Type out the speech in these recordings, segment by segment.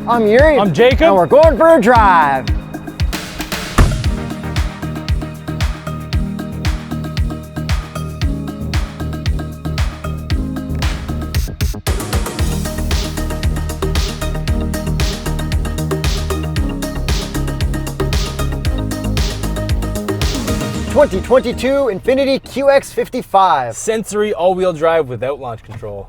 I'm Yuri. I'm Jacob. And we're going for a drive. (2022) Infiniti QX55 Sensory all-wheel drive without launch control.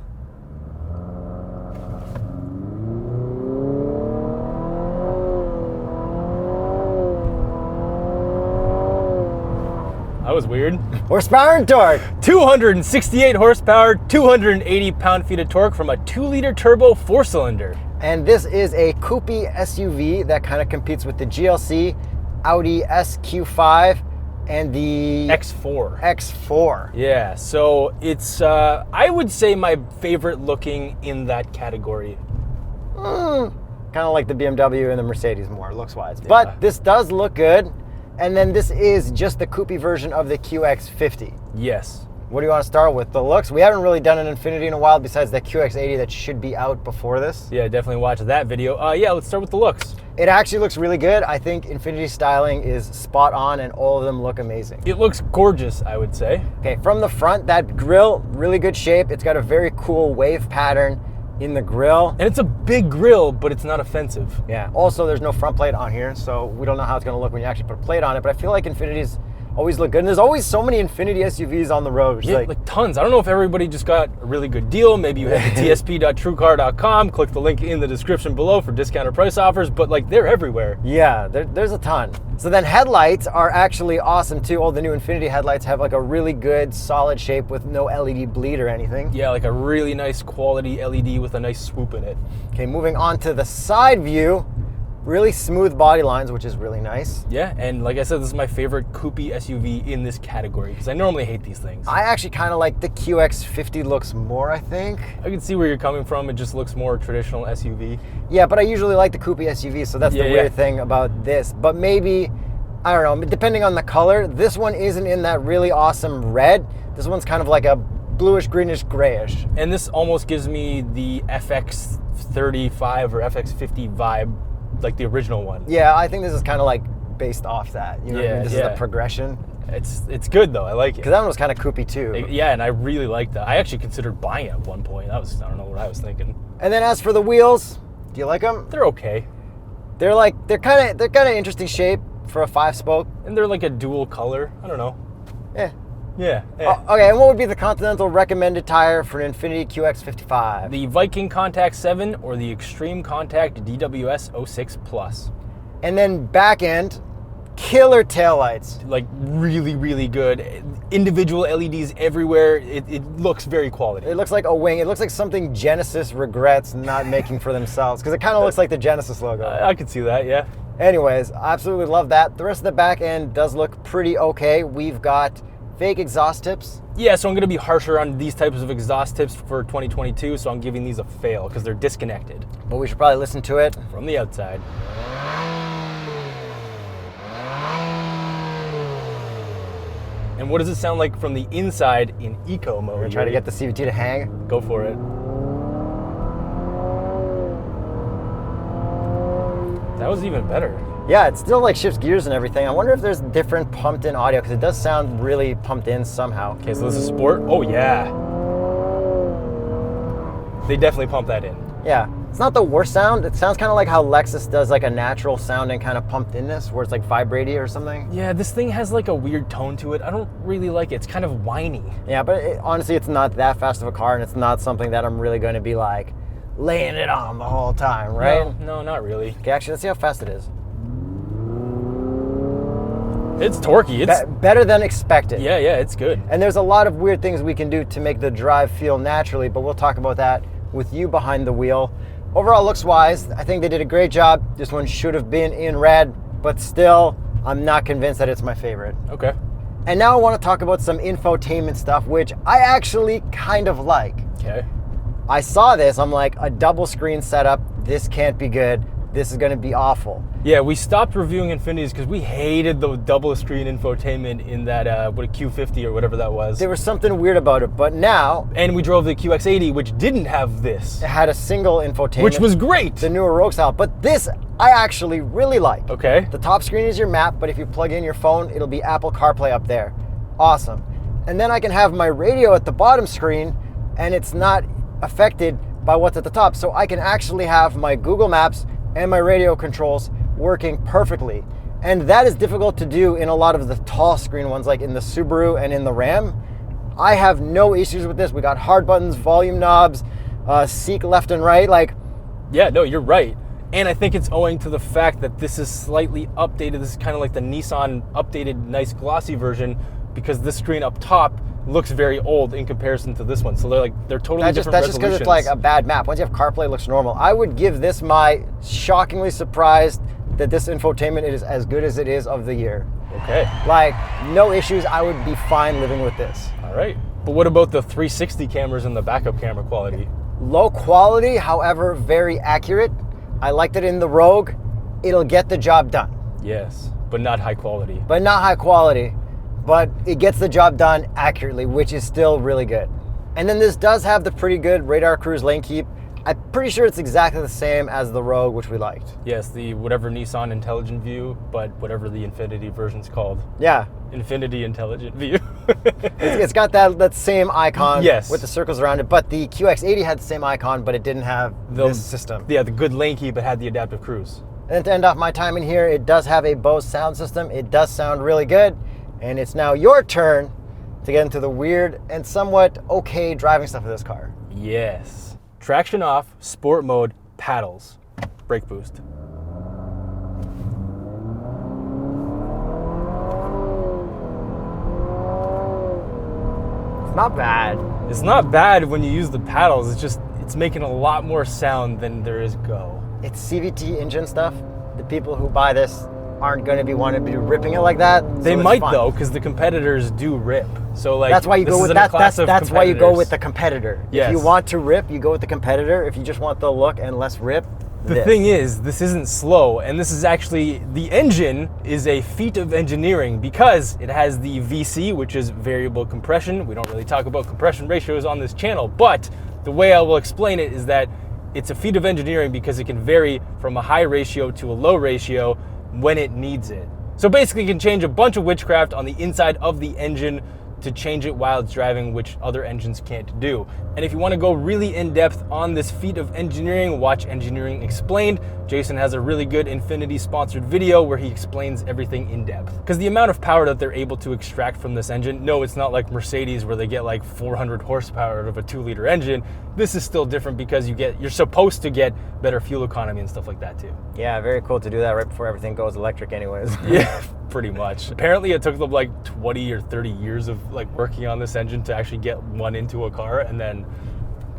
That was weird. Horsepower and torque. 268 horsepower, 280 pound-feet of torque from a 2-liter turbo 4-cylinder. And this is a coupe SUV that kind of competes with the GLC, Audi Q5, and the X4. Yeah, so it's, I would say, my favorite looking in that category. Kind of like the BMW and the Mercedes more, looks-wise. Yeah. But this does look good. And then this is just the coupe version of the QX50. Yes. What do you want to start with? The looks? We haven't really done an Infiniti in a while besides the QX80 that should be out before this. Yeah, definitely watch that video. Yeah, let's start with the looks. It actually looks really good. I think Infiniti styling is spot on and all of them look amazing. It looks gorgeous, I would say. Okay, from the front, that grille, really good shape. It's got a very cool wave pattern in the grille. And it's a big grille, but it's not offensive. Yeah, also there's no front plate on here, so we don't know how it's gonna look when you actually put a plate on it, but I feel like Infinitis always look good. And there's always so many Infiniti SUVs on the road. Yeah, like tons. I don't know if everybody just got a really good deal. Maybe you head to tsp.truecar.com, click the link in the description below for discounted price offers, but like they're everywhere. Yeah, there's a ton. So then headlights are actually awesome too. All the new Infiniti headlights have like a really good solid shape with no LED bleed or anything. Yeah, like a really nice quality LED with a nice swoop in it. Okay, moving on to the side view. Really smooth body lines, which is really nice. Yeah, and like I said, this is my favorite coupe SUV in this category because I normally hate these things. I actually kind of like the QX50 looks more, I think. I can see where you're coming from. It just looks more traditional SUV. Yeah, but I usually like the coupe SUV, so that's the weird thing about this. But maybe, I don't know, depending on the color, this one isn't in that really awesome red. This one's kind of like a bluish, greenish, grayish. And this almost gives me the FX35 or FX50 vibe, like the original one. Yeah, I think this is kind of like based off that. You know what I mean? This is the progression. It's good though. I like it. Because that one was kind of coupey too. Yeah, and I really like that. I actually considered buying it at one point. I don't know what I was thinking. And then as for the wheels, do you like them? They're okay. They're kind of interesting shape for a 5-spoke. And they're like a dual color. I don't know. Yeah. Yeah. Oh, okay, and what would be the Continental recommended tire for an Infiniti QX55? The Viking Contact 7 or the Extreme Contact DWS 06 Plus. And then back end, killer taillights. Like really, really good. Individual LEDs everywhere. It looks very quality. It looks like a wing. It looks like something Genesis regrets not making for themselves because it kind of looks like the Genesis logo. I could see that, yeah. Anyways, I absolutely love that. The rest of the back end does look pretty okay. We've got fake exhaust tips. Yeah, so I'm going to be harsher on these types of exhaust tips for 2022, so I'm giving these a fail because they're disconnected. But we should probably listen to it from the outside. And what does it sound like from the inside in eco mode? We're going to try to get the CVT to hang. Go for it. That was even better. Yeah, it still like shifts gears and everything. I wonder if there's different pumped in audio because it does sound really pumped in somehow. Okay, so this is sport. Oh yeah. They definitely pump that in. Yeah, it's not the worst sound. It sounds kind of like how Lexus does like a natural sounding kind of pumped inness where it's like vibraty or something. Yeah, this thing has like a weird tone to it. I don't really like it. It's kind of whiny. Yeah, but honestly, it's not that fast of a car and it's not something that I'm really going to be like laying it on the whole time, right? No, not really. Okay, actually, let's see how fast it is. It's torquey. It's better than expected. Yeah, it's good. And there's a lot of weird things we can do to make the drive feel naturally, but we'll talk about that with you behind the wheel. Overall, looks-wise, I think they did a great job. This one should have been in red, but still, I'm not convinced that it's my favorite. Okay. And now I want to talk about some infotainment stuff, which I actually kind of like. Okay. I saw this, I'm like, a double screen setup, this can't be good. this is going to be awful. Yeah, we stopped reviewing Infinitis because we hated the double screen infotainment in that what, Q50 or whatever that was. There was something weird about it, but now... And we drove the QX80, which didn't have this. It had a single infotainment. Which was great. The newer Rogue style. But this, I actually really like. Okay. The top screen is your map, but if you plug in your phone, it'll be Apple CarPlay up there. Awesome. And then I can have my radio at the bottom screen, and it's not affected by what's at the top. So I can actually have my Google Maps and my radio controls working perfectly. And that is difficult to do in a lot of the tall screen ones, like in the Subaru and in the Ram. I have no issues with this. We got hard buttons, volume knobs, seek left and right. Like, yeah, no, you're right. And I think it's owing to the fact that this is slightly updated. This is kind of like the Nissan updated, nice glossy version, because this screen up top looks very old in comparison to this one. So they're totally different resolutions. That's just because it's like a bad map. Once you have CarPlay, it looks normal. I would give this my shockingly surprised that this infotainment is as good as it is of the year. Okay. Like, no issues. I would be fine living with this. All right. But what about the 360 cameras and the backup camera quality? Low quality, however, very accurate. I liked it in the Rogue. It'll get the job done. Yes, but not high quality. But not high quality. But it gets the job done accurately, which is still really good. And then this does have the pretty good radar cruise lane keep. I'm pretty sure it's exactly the same as the Rogue, which we liked. Yes, the whatever Nissan Intelligent View, but whatever the Infiniti version's called. Yeah. Infiniti Intelligent View. It's got that same icon, yes, with the circles around it, but the QX80 had the same icon, but it didn't have this system. Yeah, the good lane keep, it had the adaptive cruise. And to end off my time in here, it does have a Bose sound system. It does sound really good. And it's now your turn to get into the weird and somewhat okay driving stuff of this car. Yes. Traction off, sport mode, paddles, brake boost. It's not bad. It's not bad when you use the paddles. It's making a lot more sound than there is go. It's CVT engine stuff. The people who buy this aren't going to be wanting to be ripping it like that. They might though, because the competitors do rip. So like that's why you go with that. That's why you go with the competitor. Yes. If you want to rip, you go with the competitor. If you just want the look and less rip, the thing is, this isn't slow, and this is actually, the engine is a feat of engineering because it has the VC, which is variable compression. We don't really talk about compression ratios on this channel, but the way I will explain it is that it's a feat of engineering because it can vary from a high ratio to a low ratio when it needs it. So basically you can change a bunch of witchcraft on the inside of the engine to change it while it's driving, which other engines can't do. And if you want to go really in depth on this feat of engineering, watch Engineering Explained. Jason has a really good Infiniti sponsored video where he explains everything in depth. Because the amount of power that they're able to extract from this engine, no, it's not like Mercedes where they get like 400 horsepower out of a 2-liter engine. This is still different because you're supposed to get better fuel economy and stuff like that too. Yeah, very cool to do that right before everything goes electric anyways. Yeah, pretty much. Apparently it took them like 20 or 30 years of like working on this engine to actually get one into a car, and then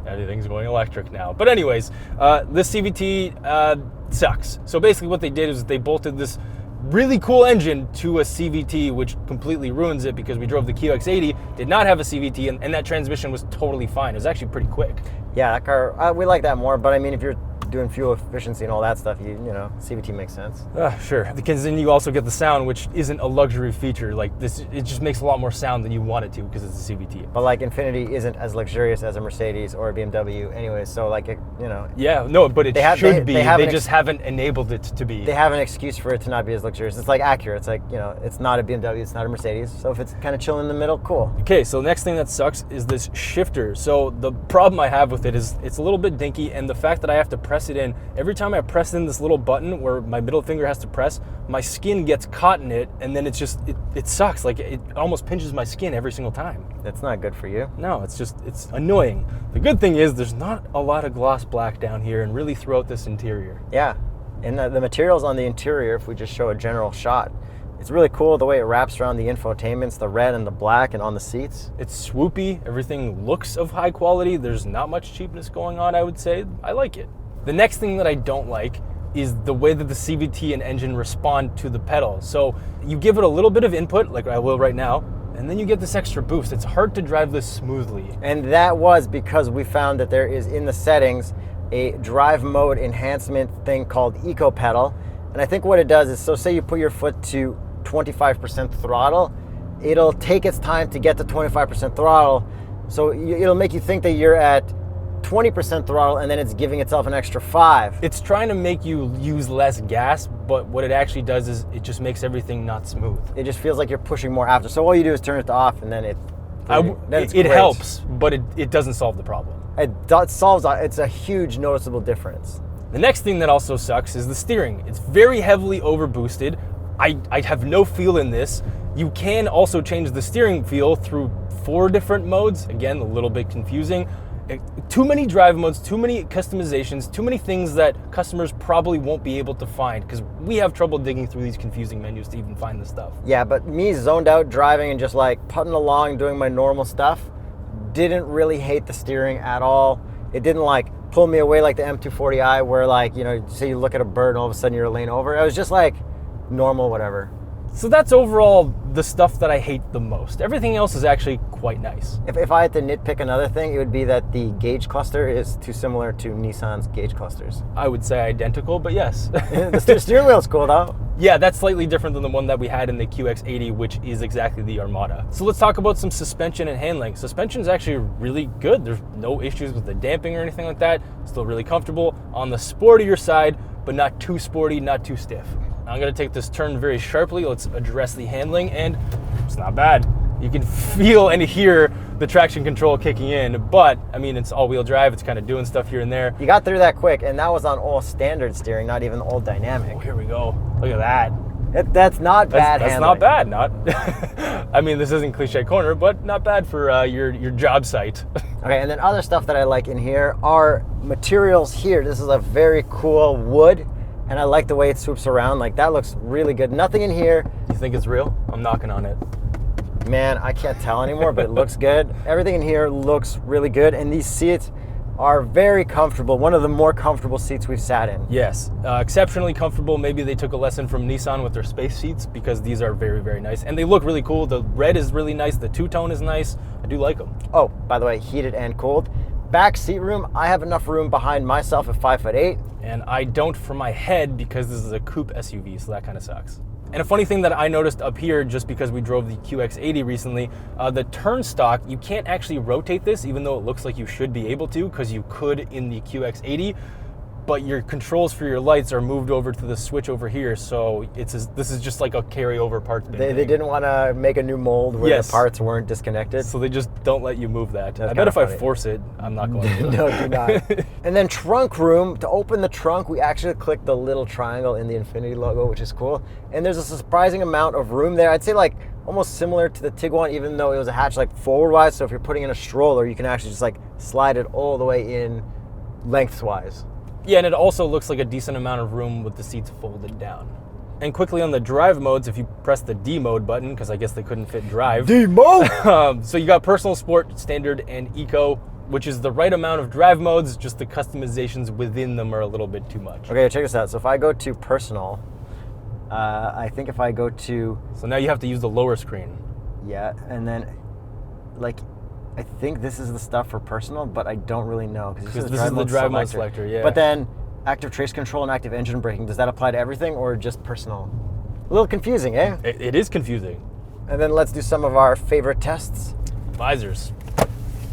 everything's going electric now. But anyways, this CVT sucks. So basically what they did is they bolted this really cool engine to a CVT, which completely ruins it because we drove the QX80, did not have a CVT, and that transmission was totally fine. It was actually pretty quick. Yeah, that car, we like that more, but I mean, if you're doing fuel efficiency and all that stuff, you know, CVT makes sense. Sure, because then you also get the sound, which isn't a luxury feature. Like this, it just makes a lot more sound than you want it to because it's a CVT. But like Infiniti isn't as luxurious as a Mercedes or a BMW anyway, so like, you know. Yeah, no, but it should be. They just haven't enabled it to be. They have an excuse for it to not be as luxurious. It's like Acura. It's like, you know, it's not a BMW, it's not a Mercedes. So if it's kind of chilling in the middle, cool. Okay, so the next thing that sucks is this shifter. So the problem I have with it is it's a little bit dinky, and the fact that I have to press it in, every time I press in this little button where my middle finger has to press, my skin gets caught in it, and then it's just, it sucks. Like it almost pinches my skin every single time. That's not good for you. No, it's annoying. The good thing is there's not a lot of gloss black down here and really throughout this interior. Yeah, and the materials on the interior, if we just show a general shot, it's really cool the way it wraps around the infotainments, the red and the black, and on the seats. It's swoopy. Everything looks of high quality. There's not much cheapness going on, I would say. I like it. The next thing that I don't like is the way that the CVT and engine respond to the pedal. So you give it a little bit of input, like I will right now, and then you get this extra boost. It's hard to drive this smoothly. And that was because we found that there is in the settings a drive mode enhancement thing called Eco Pedal. And I think what it does is, so say you put your foot to 25% throttle, it'll take its time to get to 25% throttle. So it'll make you think that you're at 20% throttle, and then it's giving itself an extra 5. It's trying to make you use less gas, but what it actually does is it just makes everything not smooth. It just feels like you're pushing more after. So all you do is turn it to off, and then it helps, but it doesn't solve the problem. It's a huge noticeable difference. The next thing that also sucks is the steering. It's very heavily overboosted. I have no feel in this. You can also change the steering feel through 4 different modes. Again, a little bit confusing. Too many drive modes, too many customizations, too many things that customers probably won't be able to find, because we have trouble digging through these confusing menus to even find the stuff. Yeah, but me zoned out driving and just like putting along, doing my normal stuff, didn't really hate the steering at all. It didn't like pull me away like the M240i where, like, you know, say you look at a bird and all of a sudden you're a lane over. It was just like normal, whatever. So that's overall the stuff that I hate the most. Everything else is actually quite nice. If I had to nitpick another thing, it would be that the gauge cluster is too similar to Nissan's gauge clusters. I would say identical, but yes. The steering wheel's cool though. Yeah, that's slightly different than the one that we had in the QX80, which is exactly the Armada. So let's talk about some suspension and handling. Suspension is actually really good. There's no issues with the damping or anything like that. Still really comfortable on the sportier side, but not too sporty, not too stiff. Now I'm gonna take this turn very sharply. Let's address the handling, and it's not bad. You can feel and hear the traction control kicking in, but I mean, it's all-wheel drive. It's kind of doing stuff here and there. You got through that quick, and that was on all standard steering, not even all dynamic. Oh, here we go. Look at that. That's not bad. That's not bad. Not. I mean, this isn't Cliche Corner, but not bad for your job site. Okay, and then other stuff that I like in here are materials here. This is a very cool wood, and I like the way it swoops around. Like, that looks really good. Nothing in here. You think it's real? I'm knocking on it. Man, I can't tell anymore, but it looks good. Everything in here looks really good, and these seats are very comfortable. One of the more comfortable seats we've sat in. Yes, exceptionally comfortable. Maybe they took a lesson from Nissan with their space seats, because these are very, very nice. And they look really cool. The red is really nice. The two-tone is nice. I do like them. Oh, by the way, heated and cooled. Back seat room, I have enough room behind myself at 5'8". And I don't for my head, because this is a coupe SUV, so that kind of sucks. And a funny thing that I noticed up here, just because we drove the QX80 recently, the turn stock, you can't actually rotate this, even though it looks like you should be able to, because you could in the QX80, but your controls for your lights are moved over to the switch over here, so this is just like a carryover parts bin. They didn't want to make a new mold where the parts weren't disconnected. So they just don't let you move that. That's I bet if funny. I force it, I'm not going to. No, do not. And then trunk room, to open the trunk, we actually click the little triangle in the Infiniti logo, which is cool. And there's a surprising amount of room there. I'd say like almost similar to the Tiguan, even though it was a hatch like forward-wise. So if you're putting in a stroller, you can actually just like slide it all the way in lengthwise. Yeah, and it also looks like a decent amount of room with the seats folded down. And quickly on the drive modes, if you press the D mode button, because I guess they couldn't fit drive. D mode! So you got personal, sport, standard, and eco, which is the right amount of drive modes, just the customizations within them are a little bit too much. Okay, check this out. So if I go to personal, I think if I go to... So now you have to use the lower screen. Yeah, and then like... I think this is the stuff for personal, but I don't really know. Because this is the drive mode selector, yeah. But then active trace control and active engine braking, does that apply to everything or just personal? A little confusing, eh? It is confusing. And then let's do some of our favorite tests. Visors.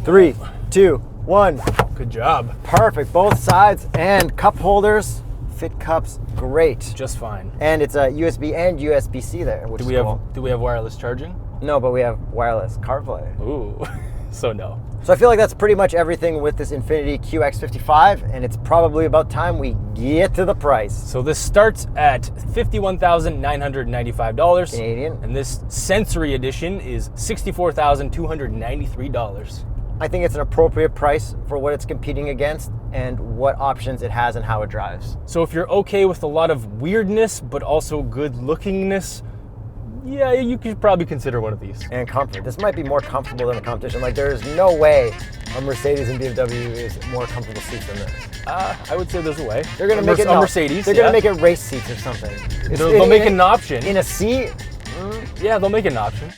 3, 2, 1. Good job. Perfect, both sides, and cup holders. Fit cups, great. Just fine. And it's a USB and USB-C there, which is cool. Do we have wireless charging? No, but we have wireless CarPlay. Ooh. So no. So I feel like that's pretty much everything with this Infiniti QX55, and it's probably about time we get to the price. So this starts at $51,995 Canadian. And this Sensory edition is $64,293. I think it's an appropriate price for what it's competing against and what options it has and how it drives. So if you're okay with a lot of weirdness, but also good lookingness, yeah, you could probably consider one of these. And comfort. This might be more comfortable than the competition. Like, there's no way a Mercedes and BMW is more comfortable seats than this. I would say there's a way. They're gonna make it a Mercedes. They're gonna make it race seats or something. They'll make an option in a seat. Yeah, they'll make an option.